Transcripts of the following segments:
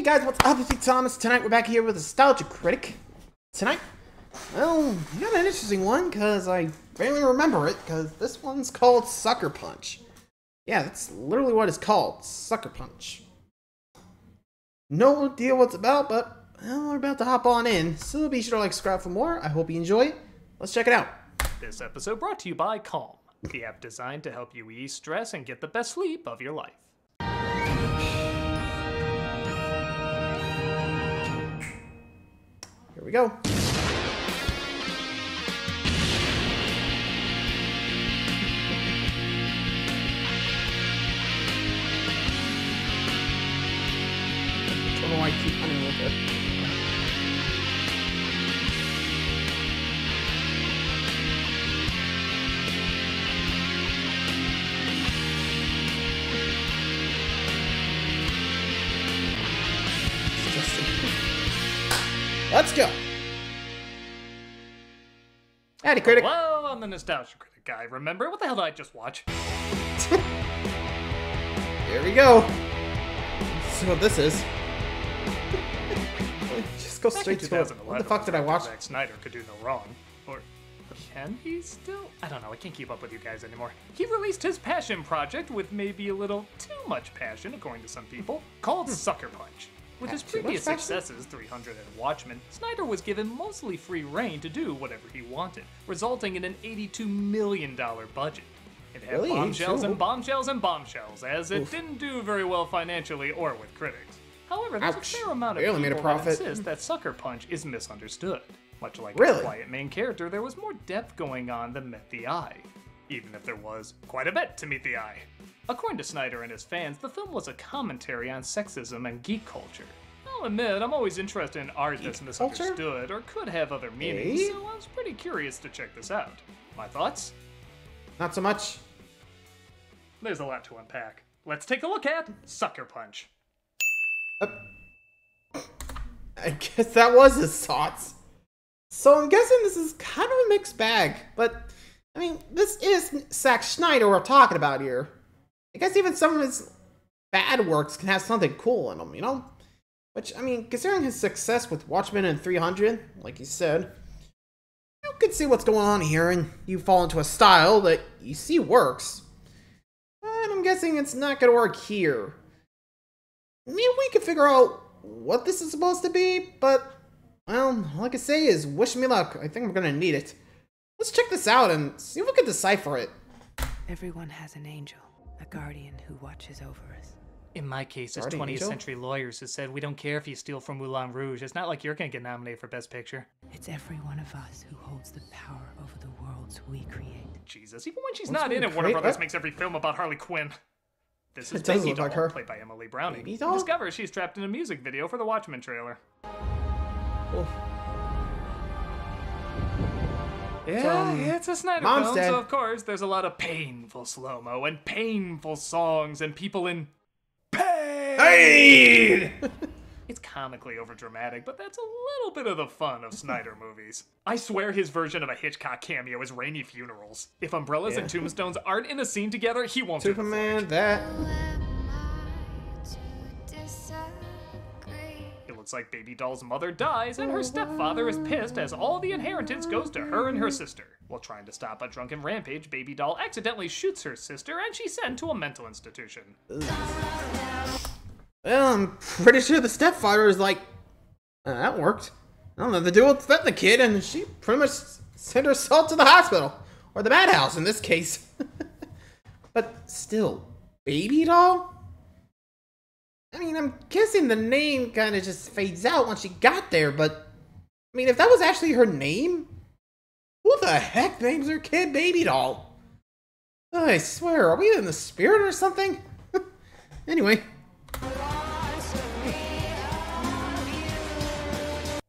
Hey guys, what's up? It's Thomas. Tonight we're back here with Nostalgia Critic. Tonight, well, we got an interesting one because I barely remember it because this one's called Sucker Punch. Yeah, that's literally what it's called, Sucker Punch. No idea what it's about, but well, we're about to hop on in, so be sure to like, subscribe for more. I hope you enjoy it. Let's check it out. This episode brought to you by Calm, the app designed to help you ease stress and get the best sleep of your life. Here we go. I don't know why I keep running with it. Let's go. Howdy, Critic. Hello, I'm the Nostalgia Critic guy. Remember, what the hell did I just watch? Here we go. This is what this is. Just go straight to it. What the fuck did I watch? Zack Snyder could do no wrong. Or can he still? I don't know, I can't keep up with you guys anymore. He released his passion project with maybe a little too much passion, according to some people, called Sucker Punch. With his previous successes, 300 and Watchmen, Snyder was given mostly free reign to do whatever he wanted, resulting in an $82 million budget. It had bombshells and bombshells and bombshells, as it didn't do very well financially or with critics. However, there's a fair amount of people that insist that Sucker Punch is misunderstood. Much like a quiet main character, there was more depth going on than met the eye. Even if there was quite a bit to meet the eye. According to Snyder and his fans, the film was a commentary on sexism and geek culture. I'll admit, I'm always interested in art that's misunderstood or could have other meanings, so I was pretty curious to check this out. My thoughts? Not so much. There's a lot to unpack. Let's take a look at Sucker Punch. I guess that was his thoughts. So I'm guessing this is kind of a mixed bag, but I mean, this is Zack Snyder we're talking about here. I guess even some of his bad works can have something cool in them, you know? Which, I mean, considering his success with Watchmen and 300, like you said, you could see what's going on here and you fall into a style that you see works. But I'm guessing it's not going to work here. Maybe we can figure out what this is supposed to be, but, well, all I can say is wish me luck. I think we're going to need it. Let's check this out and see if we can decipher it. Everyone has an angel, a guardian who watches over us. In my case, there's 20th century lawyers who said we don't care if you steal from Moulin Rouge. It's not like you're gonna get nominated for Best Picture. It's every one of us who holds the power over the worlds we create. Jesus, even when she's not in it, Warner Brothers makes every film about Harley Quinn. This is Baby Doll, played by Emily Browning. Who discovers she's trapped in a music video for the Watchmen trailer. Yeah, it's a Snyder film, so of course there's a lot of painful slow-mo and painful songs and people in pain! It's comically overdramatic, but that's a little bit of the fun of Snyder movies. I swear his version of a Hitchcock cameo is rainy funerals. If umbrellas and tombstones aren't in a scene together, he won't do the flick. It looks like Baby Doll's mother dies, and her stepfather is pissed as all the inheritance goes to her and her sister. While trying to stop a drunken rampage, Baby Doll accidentally shoots her sister, and she's sent to a mental institution. Well, I'm pretty sure the stepfather is like, that worked. I don't know, the dude fed the kid, and she pretty much sent herself to the hospital. Or the madhouse, in this case. But still, Baby Doll? I mean, I'm guessing the name kind of just fades out once she got there, but... I mean, if that was actually her name... Who the heck names her kid Baby Doll? I swear, are we in the spirit or something? Anyway.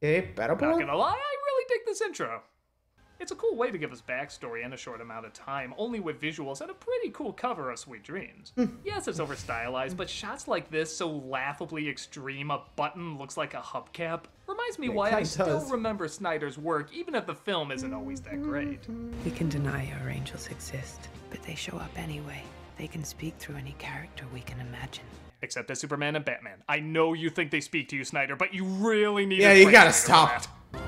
Okay, better boy. Not gonna lie, I really dig this intro. It's a cool way to give us backstory in a short amount of time, only with visuals and a pretty cool cover of Sweet Dreams. Yes, it's over-stylized, but shots like this, so laughably extreme, a button looks like a hubcap, reminds me why I still remember Snyder's work, even if the film isn't always that great. We can deny our angels exist, but they show up anyway. They can speak through any character we can imagine. Except as Superman and Batman. I know you think they speak to you, Snyder, but you really need Yeah, a you gotta translator for stop. that.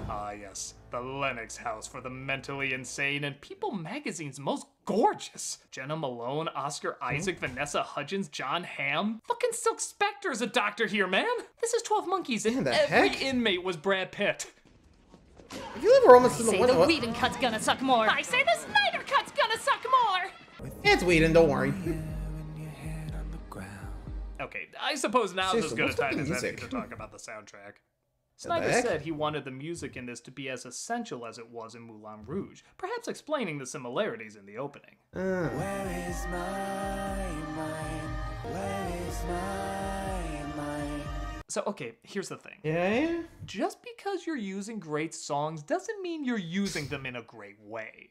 Ah, yes. The Lennox House for the mentally insane and People Magazine's most gorgeous. Jenna Malone, Oscar Isaac, Vanessa Hudgens, John Hamm. Fucking Silk Spectre's a doctor here, man. This is 12 Monkeys and Man, the every heck? inmate was Brad Pitt. If you live almost in the Say window, the Whedon cut's gonna suck more. I say the Snyder cut's gonna suck more. it's Whedon, don't worry. Okay, I suppose now's as Seriously, good a what's with time the as any music? to talk about the soundtrack. The Snyder heck? said he wanted the music in this to be as essential as it was in Moulin Rouge, perhaps explaining the similarities in the opening. Where is my mind? Where is my mind? So, okay, here's the thing. Yeah? Just because you're using great songs doesn't mean you're using them in a great way.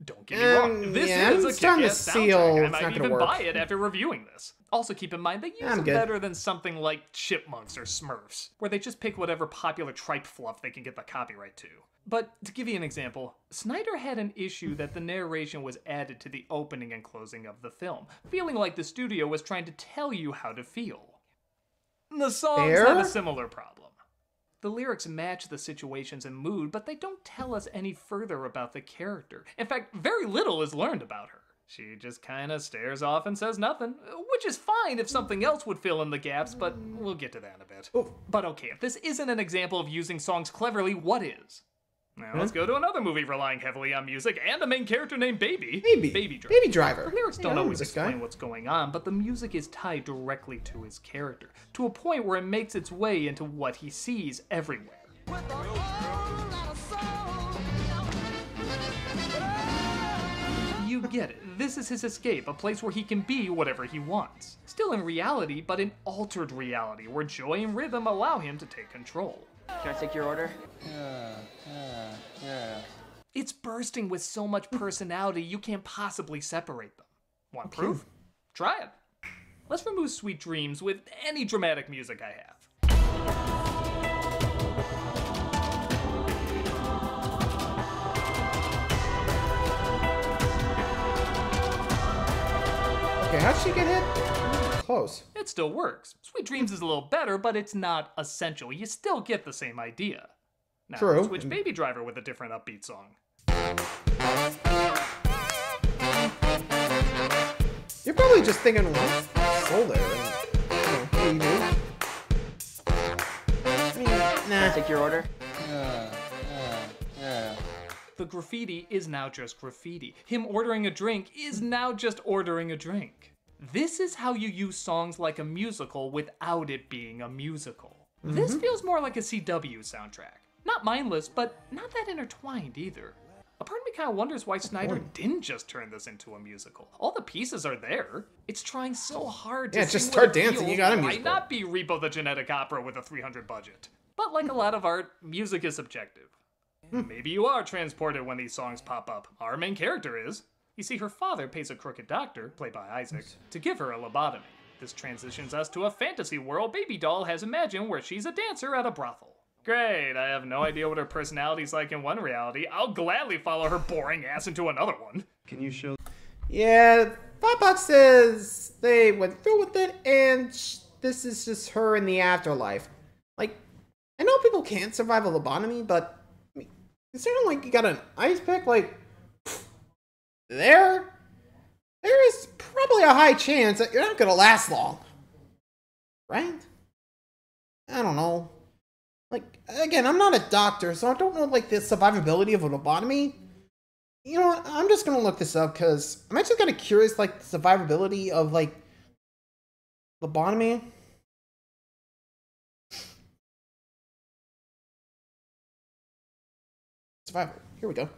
Don't get me wrong, this yeah, is I'm a starting to kick-ass feel soundtrack. I it's might not gonna even work. buy it after reviewing this. Also keep in mind, they use I'm it good. better than something like Chipmunks or Smurfs, where they just pick whatever popular tripe fluff they can get the copyright to. But to give you an example, Snyder had an issue that the narration was added to the opening and closing of the film, feeling like the studio was trying to tell you how to feel. The songs Fair? have a similar problem. The lyrics match the situations and mood, but they don't tell us any further about the character. In fact, very little is learned about her. She just kinda stares off and says nothing, which is fine if something else would fill in the gaps, but we'll get to that in a bit. Oh. But okay, if this isn't an example of using songs cleverly, what is? Now let's go to another movie relying heavily on music and a main character named Baby. Baby Driver. Baby Driver. The lyrics Hey, I don't remember always this guy. explain what's going on, but the music is tied directly to his character, to a point where it makes its way into what he sees everywhere. You get it. This is his escape, a place where he can be whatever he wants. Still in reality, but an altered reality, where joy and rhythm allow him to take control. Can I take your order? It's bursting with so much personality, you can't possibly separate them. Want proof? Try it. Let's remove Sweet Dreams with any dramatic music I have. Okay, how'd she get hit? Close. It still works. Sweet Dreams is a little better, but it's not essential. You still get the same idea. Now, True. switch Baby Driver with a different upbeat song. You're probably just thinking, what? Soul there. What do you do? I mean, nah. Take your order? The graffiti is now just graffiti. Him ordering a drink is now just ordering a drink. This is how you use songs like a musical without it being a musical. This feels more like a CW soundtrack. Not mindless, but not that intertwined either. A part of me kind of wonders why Snyder didn't just turn this into a musical. All the pieces are there. It's trying so hard to Yeah, see just what start it dancing, feels you got a might musical. not be Repo the Genetic Opera with a 300 budget. But like a lot of art, music is subjective. Maybe you are transported when these songs pop up. Our main character is. You see, her father pays a crooked doctor, played by Isaac, to give her a lobotomy. This transitions us to a fantasy world Baby Doll has imagined where she's a dancer at a brothel. Great, I have no idea what her personality's like in one reality. I'll gladly follow her boring ass into another one. Can you show? Yeah, Bobot says they went through with it, and this is just her in the afterlife. Like, I know people can't survive a lobotomy, but I mean, considering like you got an ice pick, like there is probably a high chance that you're not gonna last long, right? I don't know. Like, again, I'm not a doctor, so I don't know like the survivability of a lobotomy. You know what? I'm just gonna look this up because I'm actually kind of curious, like the survivability of like lobotomy. Survival. Here we go.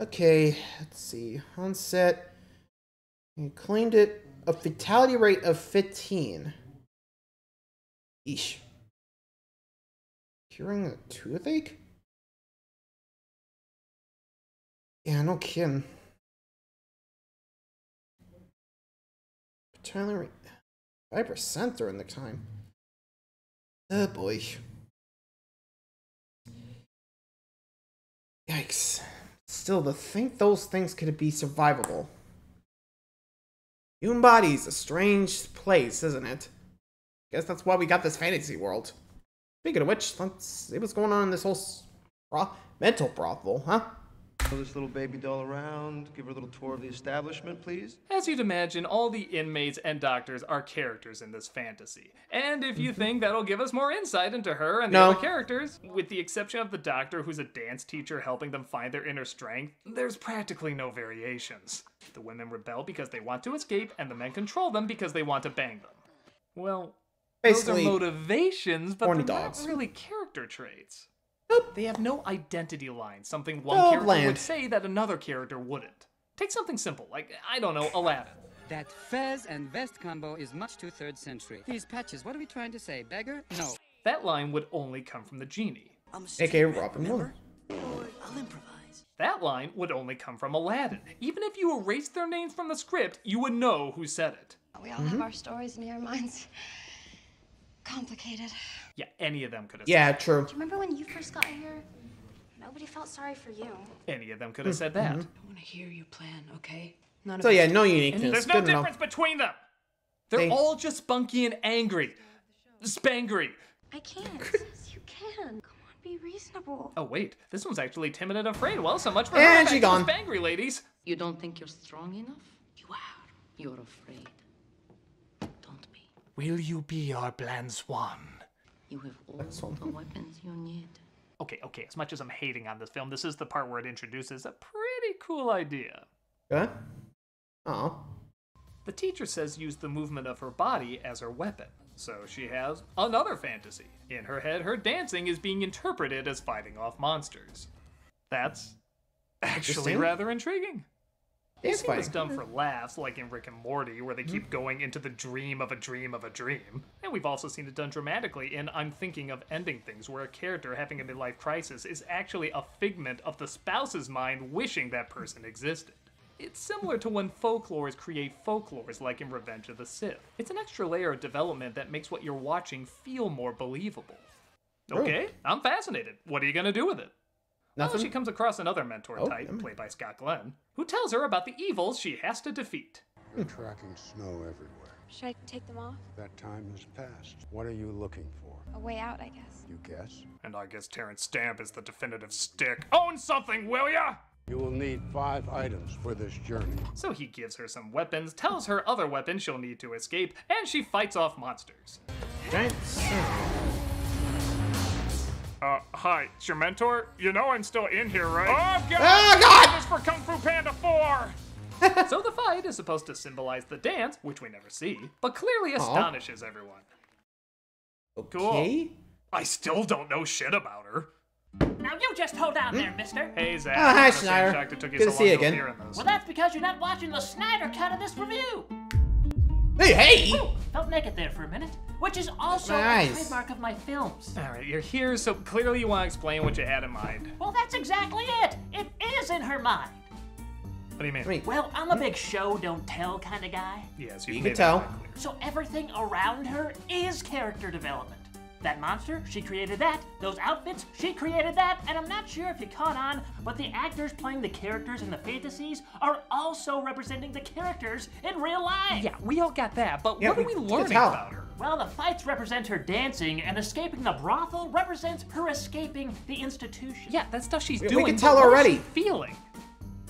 Okay, let's see. Onset. He claimed it a fatality rate of 15. Eesh. Curing a toothache? Yeah, no kidding. Fatality rate 5% during the time. Oh boy. Yikes. Still, to think those things could be survivable. Human body's a strange place, isn't it? Guess that's why we got this fantasy world. Speaking of which, let's see what's going on in this whole mental brothel, huh? Throw this little baby doll around, give her a little tour of the establishment, please. As you'd imagine, all the inmates and doctors are characters in this fantasy. And if you think that'll give us more insight into her and the other characters, with the exception of the doctor who's a dance teacher helping them find their inner strength, there's practically no variations. The women rebel because they want to escape, and the men control them because they want to bang them. Well, Basically, those are motivations, but they're dogs. not really character traits. Nope. They have no identity line, something one Oh, character bland. would say that another character wouldn't. Take something simple, like, I don't know, Aladdin. That fez and vest combo is much too 3rd century. These patches, what are we trying to say? Beggar? No. That line would only come from the genie. AKA Robin Williams. I'll improvise. That line would only come from Aladdin. Even if you erased their names from the script, you would know who said it. We all have our stories and our minds complicated. Yeah, any of them could have Yeah, said true. Do you remember when you first got here? Nobody felt sorry for you. that. Any of them could have said that. I want to hear your plan, okay? None of So us yeah, no uniqueness. There's no Good difference enough. between them. They're all just spunky and angry. Spangry. I can't. You can. Come on, be reasonable. Oh wait, this one's actually timid and afraid. Well, so much for And her. she Back to gone. the Spangry ladies. You don't think you're strong enough? You are. You're afraid. Don't be. Will you be our bland swan? You have all the weapons you need. Okay, as much as I'm hating on this film, this is the part where it introduces a pretty cool idea. Good. Oh. The teacher says use the movement of her body as her weapon. So she has another fantasy. In her head, her dancing is being interpreted as fighting off monsters. That's actually Interesting. rather intriguing. Dance This was fighting. done for laughs, like in Rick and Morty, where they keep going into the dream of a dream of a dream. And we've also seen it done dramatically in I'm Thinking of Ending Things, where a character having a midlife crisis is actually a figment of the spouse's mind wishing that person existed. It's similar to when folklores create folklores, like in Revenge of the Sith. It's an extra layer of development that makes what you're watching feel more believable. Okay, I'm fascinated. What are you gonna do with it? Nothing. Well, she comes across another mentor Oh, type, never mind. played by Scott Glenn, who tells her about the evils she has to defeat. You're tracking snow everywhere. Should I take them off? That time has passed. What are you looking for? A way out, I guess. You guess? And I guess Terrence Stamp is the definitive stick. Own something, will ya? You will need 5 items for this journey. So he gives her some weapons, tells her other weapons she'll need to escape, and she fights off monsters. Giant sound. Hi, it's your mentor? You know I'm still in here, right? Oh, God! Oh, God! This is for Kung Fu Panda 4! So the fight is supposed to symbolize the dance, which we never see, but clearly astonishes everyone. Okay. I still don't know shit about her. Now you just hold on there, mister. Hey, Zack. Oh, hi, I'm so Snyder. shocked it took you Good to so see long you again. appear in this. Well, that's because you're not watching the Snyder cut of this review. Hey! Felt naked there for a minute, which is also Nice. a trademark of my films. All right, you're here, so clearly you want to explain what you had in mind. Well, that's exactly it. It is in her mind. What do you mean? I mean, Well, I'm a big show don't tell kind of guy. Yes, You you can tell. So everything around her is character development. That monster, she created that. Those outfits, she created that. And I'm not sure if you caught on, but the actors playing the characters in the fantasies are also representing the characters in real life. Yeah, we all got that, but Yeah, what are we we can learning tell. about her? Well, the fights represent her dancing, and escaping the brothel represents her escaping the institution. Yeah, that stuff she's We doing. can but tell what is already. she feeling?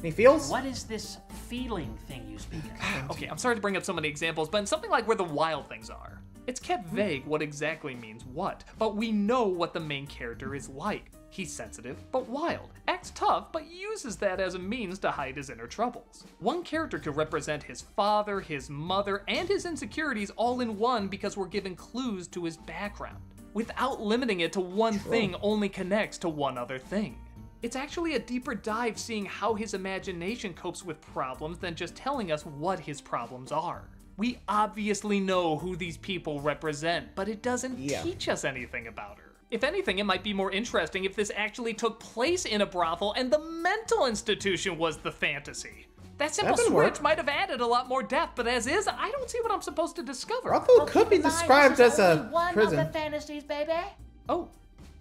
Any feels? What is this feeling thing you speak of? Okay, I'm sorry to bring up so many examples, but in something like where the wild things are, it's kept vague what exactly means what, but we know what the main character is like. He's sensitive, but wild, acts tough, but uses that as a means to hide his inner troubles. One character could represent his father, his mother, and his insecurities all in one because we're given clues to his background. Without limiting it to one thing only connects to one other thing. It's actually a deeper dive seeing how his imagination copes with problems than just telling us what his problems are. We obviously know who these people represent, but it doesn't teach us anything about her. If anything, it might be more interesting if this actually took place in a brothel and the mental institution was the fantasy. That simple That could switch work. might have added a lot more depth, but as is, I don't see what I'm supposed to discover. Brothel could be Keep in mind, described this as is a only one prison. of the fantasies, baby. Oh,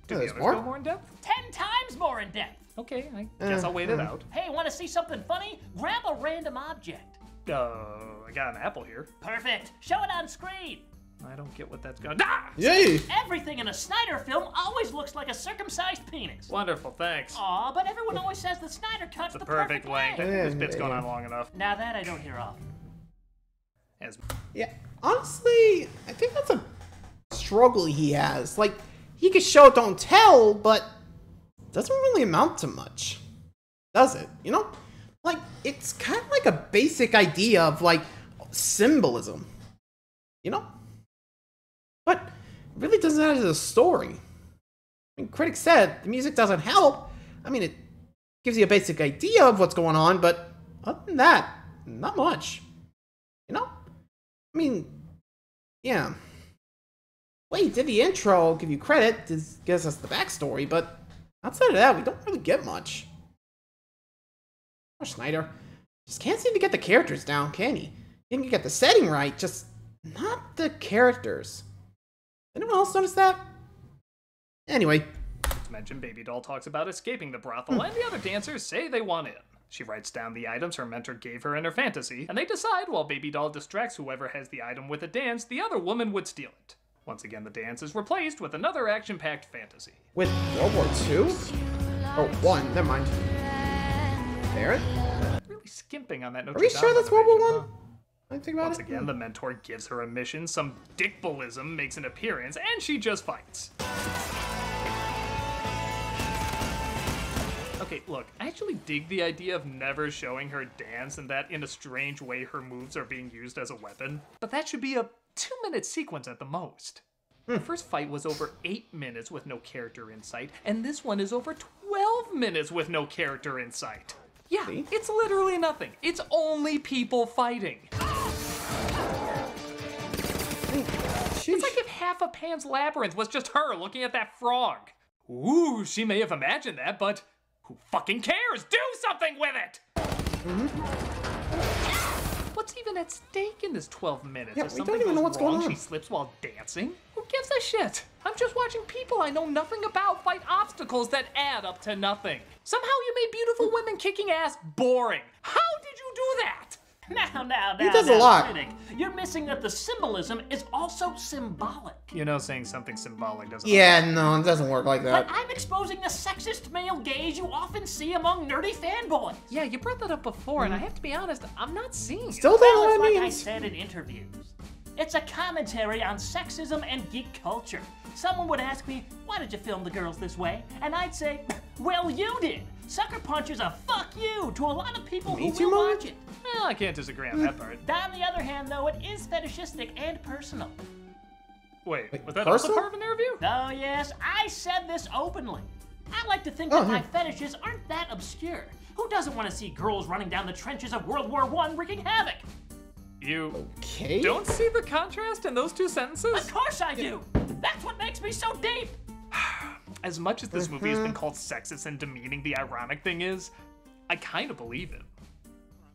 do the there's others more? go more in depth? 10 times more in depth. Okay, I guess I'll wait it out. Hey, want to see something funny? Grab a random object. I got an apple here. Perfect. Show it on screen. I don't get what that's gonna. Ah! Yay! Everything in a Snyder film always looks like a circumcised penis. Wonderful, thanks. Aw, but everyone always says the Snyder cut's The perfect length. I think this bit's going on long enough. Now that I don't hear often. As Yeah, honestly, I think that's a struggle he has. Like, he could show don't tell, but it doesn't really amount to much, does it? You know? Like, it's kind of like a basic idea of, like, symbolism. You know? But it really doesn't add to the story. I mean, Critic said the music doesn't help. I mean, it gives you a basic idea of what's going on, but other than that, not much. You know? I mean, yeah. Well, he did the intro, I'll give you credit, this gives us the backstory, but outside of that, we don't really get much. Or Snyder just can't seem to get the characters down, can he? He can get the setting right, just not the characters. Anyone else notice that? Anyway. To mention, Baby Doll talks about escaping the brothel, and the other dancers say they want in. She writes down the items her mentor gave her in her fantasy, and they decide while Baby Doll distracts whoever has the item with a dance, the other woman would steal it. Once again, the dance is replaced with another action-packed fantasy. With World War II? Oh, one, never mind. Barrett? Really skimping on that Notre Are we Dame sure that's World War renovation, I? I think about Once it. again, the mentor gives her a mission, some dickballism makes an appearance, and she just fights. Okay, look, I actually dig the idea of never showing her dance and that in a strange way her moves are being used as a weapon. But that should be a 2-minute sequence at the most. The first fight was over 8 minutes with no character in sight, and this one is over 12 minutes with no character in sight. Yeah, it's literally nothing. It's only people fighting. It's like if half of Pan's Labyrinth was just her looking at that frog. Ooh, she may have imagined that, but who fucking cares? Do something with it! What's even at stake in this 12 minutes? Yeah, If we something don't even know goes what's going wrong, on. She slips while dancing? Who gives a shit? I'm just watching people I know nothing about fight obstacles that add up to nothing. Somehow you made beautiful women kicking ass boring. How did you do that? Now, He does a lot. Critic, you're missing that the symbolism is also symbolic. You know, saying something symbolic doesn't. Yeah, no, it doesn't work like But that. I'm exposing the sexist male gaze you often see among nerdy fanboys. Yeah, you brought that up before, and I have to be honest, I'm not seeing Still it. don't know Well, what it's it like I means. said in interviews. It's a commentary on sexism and geek culture. Someone would ask me, why did you film the girls this way? And I'd say, well, you did. Sucker Punch is a fuck you to a lot of people who Me too, will Mom? watch it. Well, I can't disagree on that part. On the other hand, though, it is fetishistic and personal. Wait, Wait, was that also personal? part of an interview? Oh, yes, I said this openly. I like to think that my fetishes aren't that obscure. Who doesn't want to see girls running down the trenches of World War I wreaking havoc? You Okay. don't see the contrast in those two sentences? Of course I do. That's what makes me so deep. As much as this movie has been called sexist and demeaning, the ironic thing is, I kind of believe it.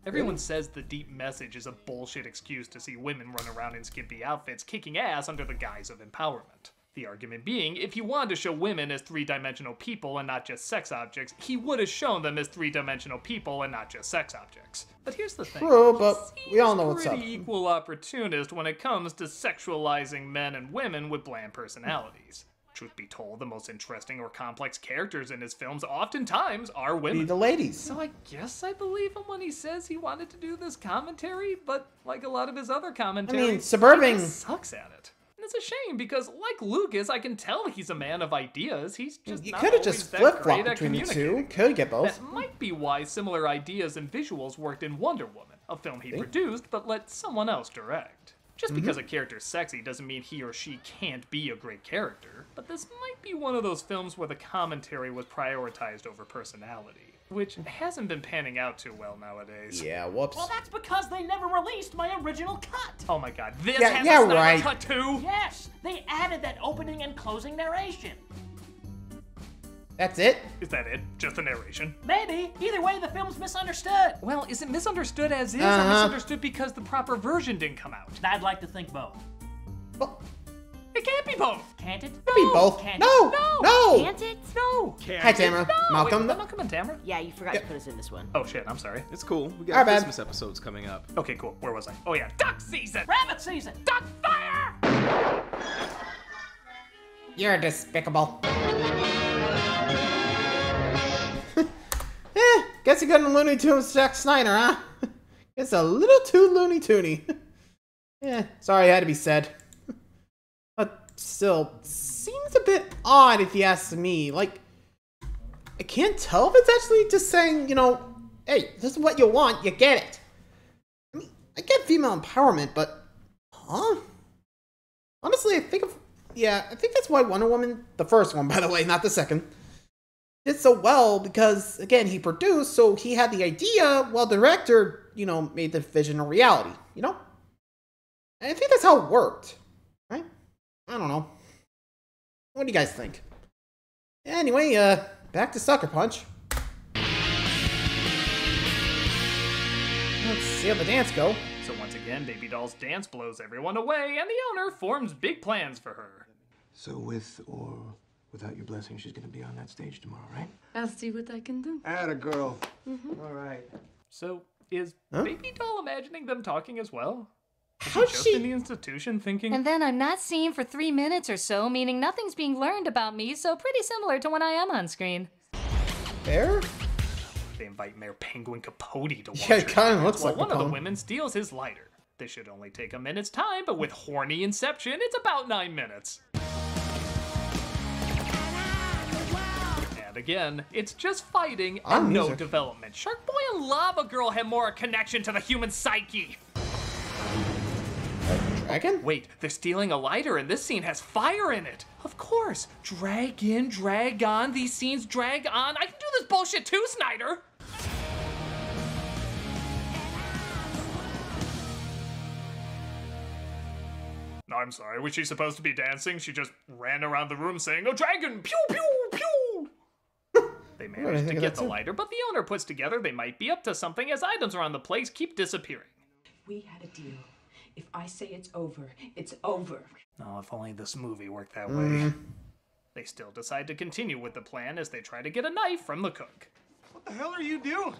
Everyone says the deep message is a bullshit excuse to see women run around in skimpy outfits kicking ass under the guise of empowerment. The argument being, if he wanted to show women as three-dimensional people and not just sex objects, he would have shown them as three-dimensional people and not just sex objects. But here's the thing. True, but we all know He's what's up. pretty equal opportunist when it comes to sexualizing men and women with bland personalities. Truth be told, the most interesting or complex characters in his films oftentimes are Be women. the ladies. So I guess I believe him when he says he wanted to do this commentary, but like a lot of his other commentary, Suburban- he just sucks at it. And it's a shame because, like Lucas, I can tell he's a man of ideas. He's just You not could have always just that flip-flopped great at between the two. communicating. Could get both. That might be why similar ideas and visuals worked in Wonder Woman, a film he produced but let someone else direct. Just because a character's sexy doesn't mean he or she can't be a great character, but this might be one of those films where the commentary was prioritized over personality, which hasn't been panning out too well nowadays. Yeah, whoops. Well, that's because they never released my original cut. Oh my god, this Yeah, has yeah, a Snyder right. cut too? Yes, they added that opening and closing narration. That's it? Is that it? Just a narration? Maybe. Either way, the film's misunderstood. Well, is it misunderstood as is, or Uh-huh. misunderstood because the proper version didn't come out? I'd like to think both. Well, It can't be both! Can't Can't it? Be both. Can't No, it? no. Can't it? No. Hi, Tamara. Malcolm. Wait, Malcolm and Tamara? Yeah, you forgot to put us in this one. Oh shit, I'm sorry. It's cool. We Our got bad. Christmas episodes coming up. Okay, cool. Where was I? Oh yeah, duck season! Rabbit season! Duck fire! You're despicable. Guess you got a Looney Tunes Zack Snyder, huh? It's a little too Looney Toony. Sorry, it had to be said. But still, seems a bit odd if you ask me. Like, I can't tell if it's actually just saying, you know, hey, this is what you want, you get it. I mean, I get female empowerment, but, huh? Honestly, I think that's why Wonder Woman, the first one, by the way, not the second, did so well, because, again, he produced, so he had the idea, while the director, you know, made the vision a reality, you know? And I think that's how it worked, right? I don't know. What do you guys think? Anyway, back to Sucker Punch. Let's see how the dance go. So once again, Baby Doll's dance blows everyone away, and the owner forms big plans for her. So with or without your blessing, she's gonna be on that stage tomorrow, right? I'll see what I can do. Atta girl. All right. So is Baby Doll imagining them talking as well? Is How's just she- in the institution thinking? And then I'm not seen for 3 minutes or so, meaning nothing's being learned about me, so pretty similar to when I am on screen. There? They invite Mayor Penguin Capote to watch Yeah, it her kinda dance looks while like one of the Capone. women steals his lighter. This should only take a minute's time, but with horny inception, it's about 9 minutes. And again, it's just fighting and no music. development. Shark Boy and Lava Girl have more connection to the human psyche. Dragon? Wait, they're stealing a lighter and this scene has fire in it. Of course. Drag in, drag on. These scenes drag on. I can do this bullshit too, Snyder. No, I'm sorry. Was she supposed to be dancing? She just ran around the room saying, "A dragon! Pew, pew, pew!" They managed to think of get that the too. lighter, but the owner puts together they might be up to something as items around the place keep disappearing. We had a deal. If I say it's over, it's over. Oh, if only this movie worked that way. They still decide to continue with the plan as they try to get a knife from the cook. What the hell are you doing?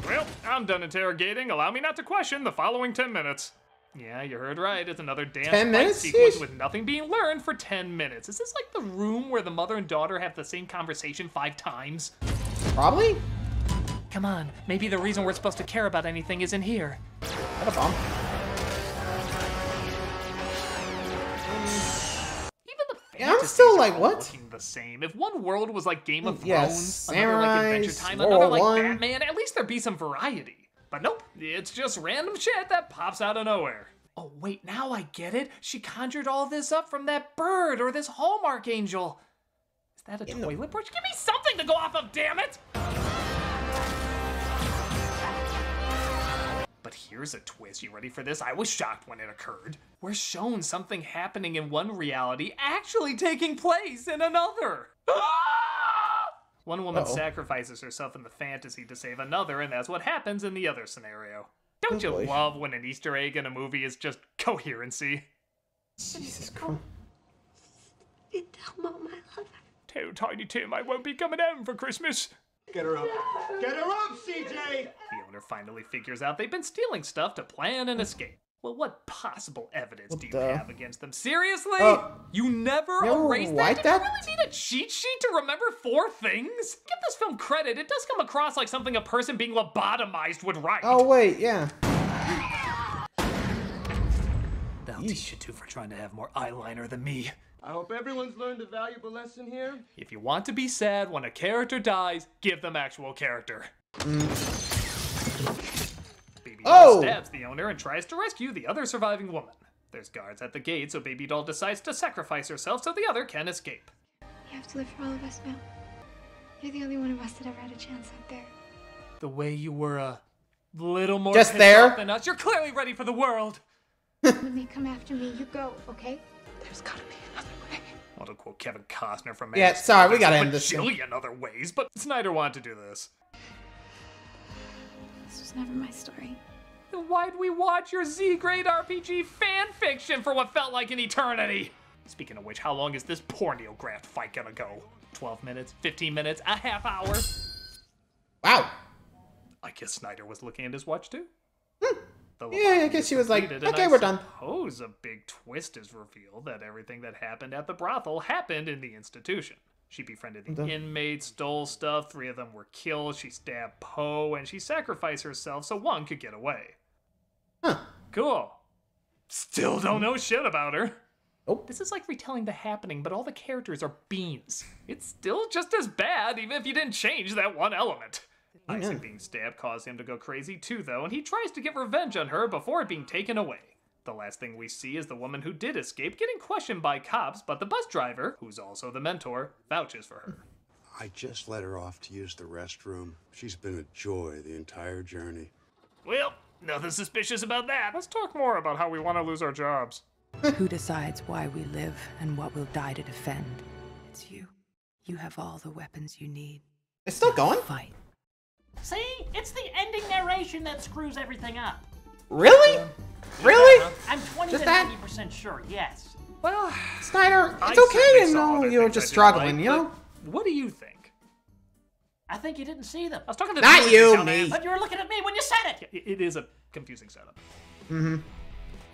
Well, I'm done interrogating. Allow me not to question the following 10 minutes. Yeah, you heard right. It's another dance 10 fight minutes? sequence Sheesh. with nothing being learned for 10 minutes. Is this like the room where the mother and daughter have the same conversation 5 times? Probably? Come on, maybe the reason we're supposed to care about anything isn't here. Had a bomb. Even the Yeah, I'm fantasies still are like, all what? looking the same. If one world was like Game of Yes, Thrones, another like Adventure Samurais, Time, World another War like I. Batman, at least there'd be some variety. But nope, it's just random shit that pops out of nowhere. Oh wait, now I get it. She conjured all this up from that bird or this Hallmark angel. Is that a toilet brush? Give me something to go off of, damn it! But here's a twist. You ready for this? I was shocked when it occurred. We're shown something happening in one reality actually taking place in another. Ah! One woman sacrifices herself in the fantasy to save another, and that's what happens in the other scenario. Don't you boy. love when an Easter egg in a movie is just coherency? Jesus Christ. Tell Mom I love her. Tell Tiny Tim I won't be coming home for Christmas. Get her up. Get her up, CJ! The owner finally figures out they've been stealing stuff to plan an escape. Well, what possible evidence do you the- have against them? Seriously? Oh. You never You erased write that? that? Do you really need a cheat sheet to remember 4 things? Give this film credit. It does come across like something a person being lobotomized would write. Oh, wait, yeah. They'll teach you two for trying to have more eyeliner than me. I hope everyone's learned a valuable lesson here. If you want to be sad when a character dies, give them actual character. Baby Doll stabs the owner and tries to rescue the other surviving woman. There's guards at the gate, so Baby Doll decides to sacrifice herself so the other can escape. You have to live for all of us now. You're the only one of us that ever had a chance out there. The way you were a little more Just pissed there? off than us, you're clearly ready for the world. When they come after me, you go, okay? There's gotta be another way. Well, to quote Kevin Costner from Yeah, Man of sorry, we Steel, gotta "There's end this a thing." bajillion other ways, but Snyder wanted to do this. This was never my story. Then why'd we watch your Z-grade RPG fanfiction for what felt like an eternity? Speaking of which, how long is this pornographed fight gonna go? 12 minutes? 15 minutes? A half hour? Wow. I guess Snyder was looking at his watch too. Yeah, I guess she was like, okay, we're done. I suppose a big twist is revealed that everything that happened at the brothel happened in the institution. She befriended the inmates, stole stuff, 3 of them were killed, she stabbed Poe, and she sacrificed herself so one could get away. Huh. Cool. Still don't know shit about her. Oh. This is like retelling the happening, but all the characters are beans. It's still just as bad, even if you didn't change that one element. Isaac being stabbed caused him to go crazy too, though, and he tries to get revenge on her before being taken away. The last thing we see is the woman who did escape getting questioned by cops, but the bus driver, who's also the mentor, vouches for her. I just let her off to use the restroom. She's been a joy the entire journey. Well, nothing suspicious about that. Let's talk more about how we want to lose our jobs. Who decides why we live and what we'll die to defend? It's you. You have all the weapons you need. It's still going? Fight. See? It's the ending narration that screws everything up. Really? Really? I'm 20 to 90% sure, yes. Well, Snyder, it's okay to know you're just struggling, you know? What do you think? I think you didn't see them. I was talking to Not you, me. But you were looking at me when you said it. It is a confusing setup. Mm-hmm.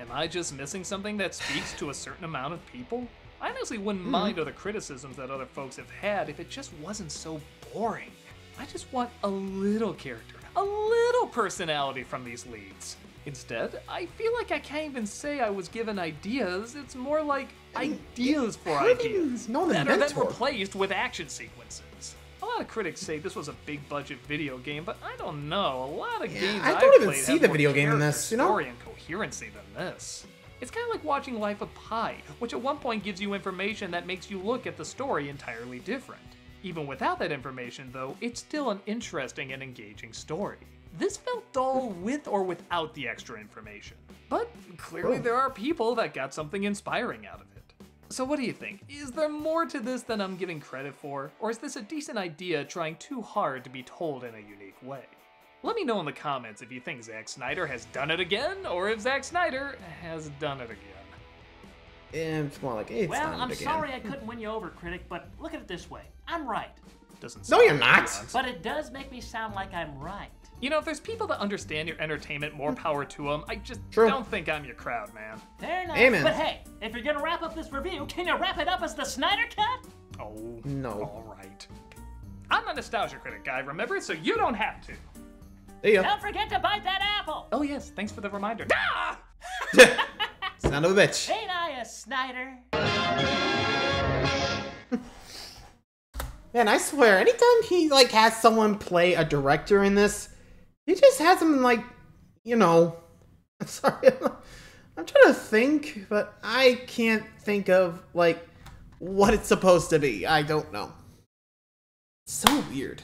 Am I just missing something that speaks to a certain amount of people? I honestly wouldn't mind other criticisms that other folks have had if it just wasn't so boring. I just want a little character, a little personality from these leads. Instead, I feel like I can't even say I was given ideas. It's more like ideas for ideas that are then replaced with action sequences. A lot of critics say this was a big budget video game, but I don't know. A lot of games I I've don't even played see have the more video game in character, this, you know? story and coherency than this. It's kind of like watching Life of Pi, which at one point gives you information that makes you look at the story entirely different. Even without that information, though, it's still an interesting and engaging story. This felt dull with or without the extra information. But clearly there are people that got something inspiring out of it. So what do you think? Is there more to this than I'm giving credit for? Or is this a decent idea trying too hard to be told in a unique way? Let me know in the comments if you think Zack Snyder has done it again, or if Zack Snyder has done it again. It's more like it's Well, done I'm it again. sorry I couldn't win you over, Critic, but look at it this way. I'm right. Doesn't No, sound you're like not. nuance. But it does make me sound like I'm right. You know, if there's people that understand your entertainment, more power to them. I just True. don't think I'm your crowd, man. Fair enough. Amen. But hey, if you're gonna wrap up this review, can you wrap it up as the Snyder Cut? Oh, No. all right. I'm a nostalgia critic guy, remember? So you don't have to. There you go. Don't forget to bite that apple. Oh yes, thanks for the reminder. Ah! Son of a bitch. Ain't I a Snyder? Man, I swear, anytime he, like, has someone play a director in this, he just has them, like, you know... I'm sorry, I'm trying to think, but I can't think of, like, what it's supposed to be. I don't know. So weird.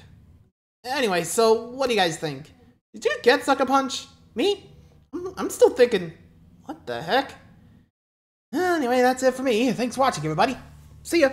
Anyway, so, what do you guys think? Did you get Sucker Punch? Me? I'm still thinking, what the heck? Anyway, that's it for me. Thanks for watching, everybody. See ya!